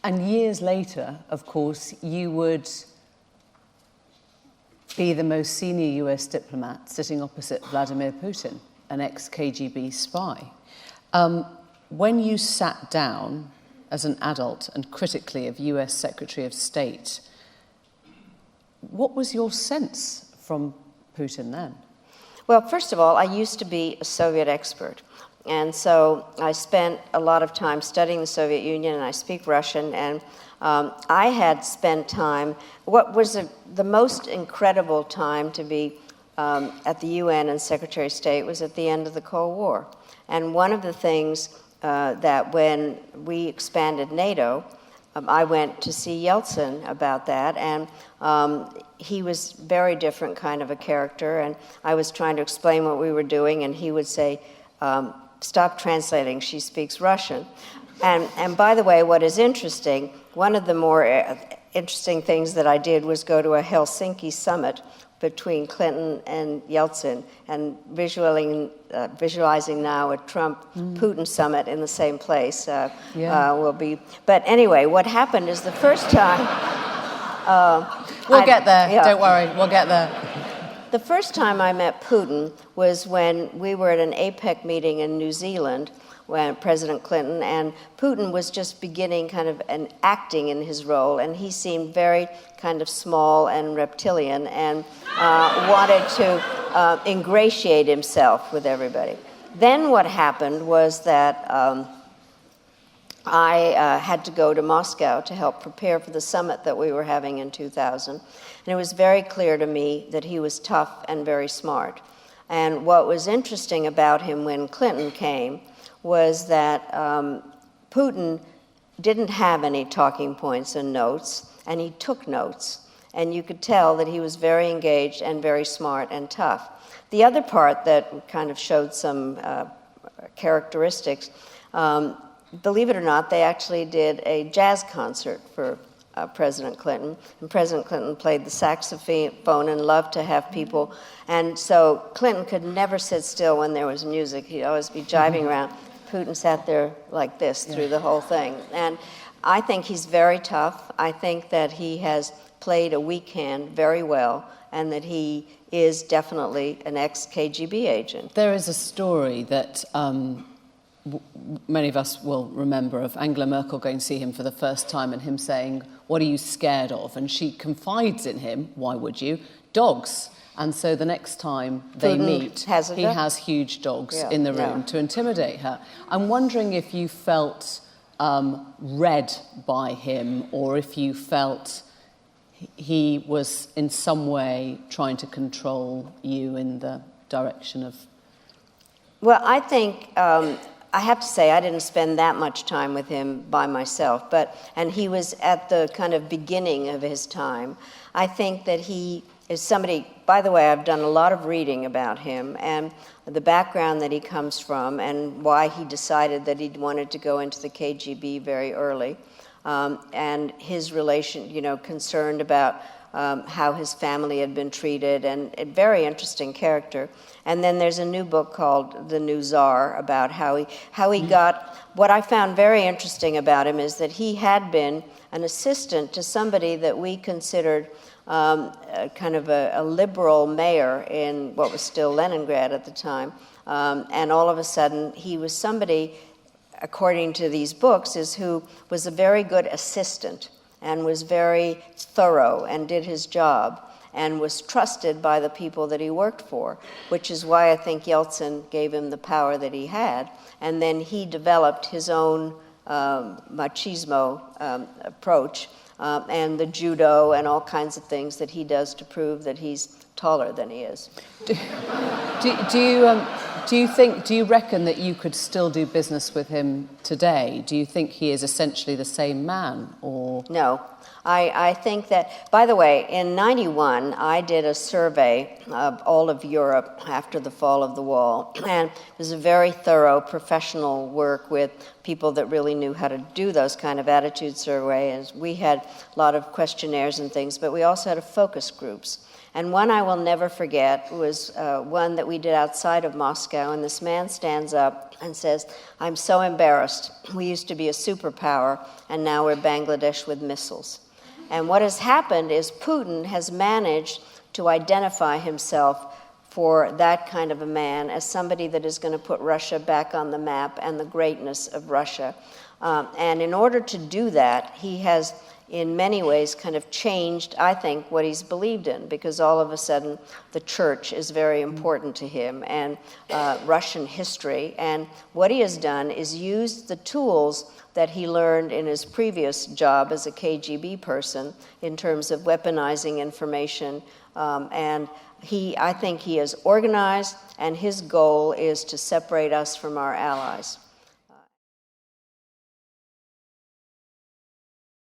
And years later, of course, you would be the most senior US diplomat sitting opposite Vladimir Putin, an ex-KGB spy. When you sat down as an adult and critically of US Secretary of State, what was your sense from Putin then? Well, first of all, I used to be a Soviet expert. And so I spent a lot of time studying the Soviet Union, and I speak Russian, and I had spent time, what was the most incredible time to be at the UN and Secretary of State was at the end of the Cold War. And one of the things that when we expanded NATO, I went to see Yeltsin about that, and he was a very different kind of a character, and I was trying to explain what we were doing, and he would say, stop translating, she speaks Russian. And by the way, what is interesting, one of the more interesting things that I did was go to a Helsinki summit between Clinton and Yeltsin, and visualizing now a Trump-Putin summit in the same place will be. But anyway, what happened is the first time... we'll get there, don't worry, we'll get there. The first time I met Putin was when we were at an APEC meeting in New Zealand, when President Clinton, and Putin was just beginning kind of acting in his role, and he seemed very kind of small and reptilian and wanted to ingratiate himself with everybody. Then what happened was that I had to go to Moscow to help prepare for the summit that we were having in 2000. And it was very clear to me that he was tough and very smart. And what was interesting about him when Clinton came was that Putin didn't have any talking points and notes, and he took notes. And you could tell that he was very engaged and very smart and tough. The other part that kind of showed some characteristics, believe it or not, they actually did a jazz concert for President Clinton, and President Clinton played the saxophone and loved to have people, and so Clinton could never sit still when there was music. He'd always be jiving around. Putin sat there like this through the whole thing, and I think he's very tough. I think that he has played a weak hand very well, and that he is definitely an ex-KGB agent. There is a story that many of us will remember of Angela Merkel going to see him for the first time and him saying, "What are you scared of?" And she confides in him, why would you? Dogs. And so the next time they meet, he has huge dogs in the room to intimidate her. I'm wondering if you felt read by him, or if you felt he was in some way trying to control you in the direction of... Well, I think... I have to say, I didn't spend that much time with him by myself, and he was at the kind of beginning of his time. I think that he is somebody, by the way, I've done a lot of reading about him and the background that he comes from and why he decided that he wanted to go into the KGB very early, and his relation, concerned about how his family had been treated, and a very interesting character. And then there's a new book called The New Tsar about how he got... What I found very interesting about him is that he had been an assistant to somebody that we considered kind of a liberal mayor in what was still Leningrad at the time. And all of a sudden, he was somebody, according to these books, who was a very good assistant and was very thorough and did his job and was trusted by the people that he worked for, which is why I think Yeltsin gave him the power that he had. And then he developed his own machismo approach and the judo and all kinds of things that he does to prove that he's taller than he is. Do you reckon that you could still do business with him today? Do you think he is essentially the same man, or...? No. I think that, by the way, in '91, I did a survey of all of Europe after the fall of the wall, and it was a very thorough professional work with people that really knew how to do those kind of attitude surveys. We had a lot of questionnaires and things, but we also had focus groups. And one I will never forget was one that we did outside of Moscow, and this man stands up and says, "I'm so embarrassed Christ, we used to be a superpower, and now we're Bangladesh with missiles. And what has happened is Putin has managed to identify himself for that kind of a man as somebody that is going to put Russia back on the map and the greatness of Russia. And in order to do that, he has, in many ways, kind of changed, I think, what he's believed in, because all of a sudden the church is very important to him, and Russian history. And what he has done is used the tools that he learned in his previous job as a KGB person in terms of weaponizing information. And I think he is organized, and his goal is to separate us from our allies.